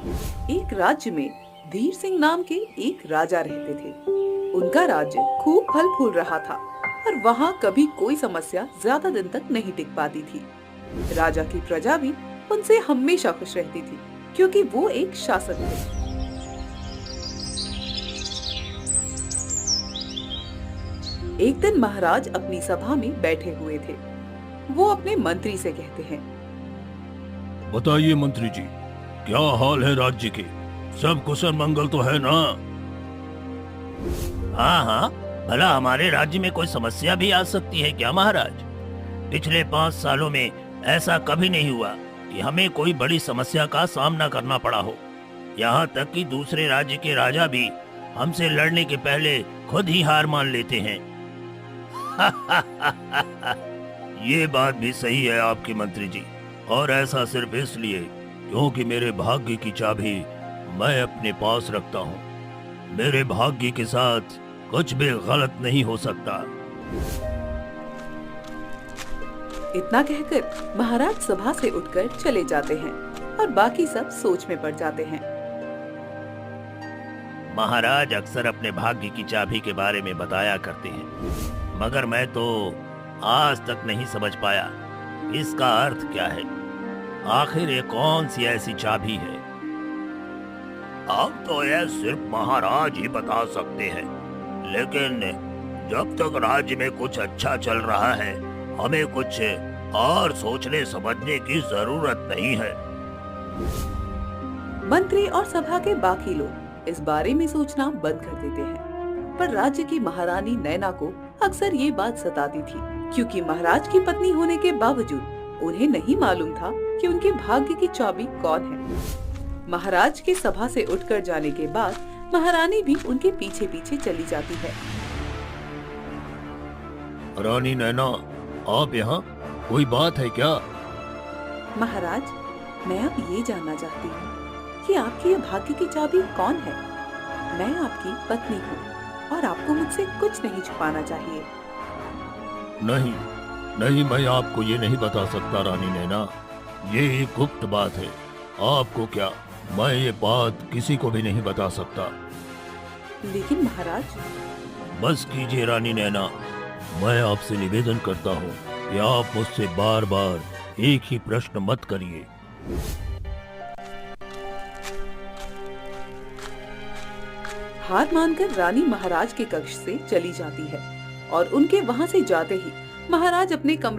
एक राज्य में धीर सिंह नाम के एक राजा रहते थे। उनका राज्य खूब फल फूल रहा था और वहाँ कभी कोई समस्या ज्यादा दिन तक नहीं टिक पाती थी। राजा की प्रजा भी उनसे हमेशा खुश रहती थी क्योंकि वो एक शासक थे। एक दिन महाराज अपनी सभा में बैठे हुए थे। वो अपने मंत्री से कहते हैं, बताइए मंत्री जी, क्या हाल है राज्य के? सब कुशल मंगल तो है ना? हाँ हाँ, भला हमारे राज्य में कोई समस्या भी आ सकती है क्या महाराज? पिछले 5 सालों में ऐसा कभी नहीं हुआ कि हमें कोई बड़ी समस्या का सामना करना पड़ा हो। यहाँ तक कि दूसरे राज्य के राजा भी हमसे लड़ने के पहले खुद ही हार मान लेते हैं। ये बात भी सही है आपकी मंत्री जी, और ऐसा सिर्फ इसलिए क्योंकि मेरे भाग्य की चाबी मैं अपने पास रखता हूँ। मेरे भाग्य के साथ कुछ भी गलत नहीं हो सकता। इतना कहकर महाराज सभा से उठकर चले जाते हैं और बाकी सब सोच में पड़ जाते हैं। महाराज अक्सर अपने भाग्य की चाबी के बारे में बताया करते हैं, मगर मैं तो आज तक नहीं समझ पाया इसका अर्थ क्या है। आखिर ये कौन सी ऐसी चाबी है? अब तो यह सिर्फ महाराज ही बता सकते हैं, लेकिन जब तक राज्य में कुछ अच्छा चल रहा है हमें कुछ और सोचने समझने की जरूरत नहीं है। मंत्री और सभा के बाकी लोग इस बारे में सोचना बंद कर देते हैं, पर राज्य की महारानी नैना को अक्सर ये बात सताती थी क्योंकि महाराज की पत्नी होने के बावजूद उन्हें नहीं मालूम था कि उनके भाग्य की चाबी कौन है। महाराज के सभा से उठकर जाने के बाद महारानी भी उनके पीछे पीछे चली जाती है। रानी नैना, आप यहाँ? कोई बात है क्या? महाराज, मैं अब ये जानना चाहती हूँ कि आपकी ये भाग्य की चाबी कौन है। मैं आपकी पत्नी हूँ और आपको मुझसे कुछ नहीं छुपाना चाहिए। नहीं नहीं, मैं आपको ये नहीं बता सकता रानी नैना, ये एक गुप्त बात है। आपको क्या, मैं ये बात किसी को भी नहीं बता सकता। लेकिन महाराज। बस कीजिए रानी नैना, मैं आपसे निवेदन करता हूँ कि आप मुझसे बार बार एक ही प्रश्न मत करिए। हार मानकर रानी महाराज के कक्ष से चली जाती है और उनके वहां से जाते ही महाराज अपने कमरे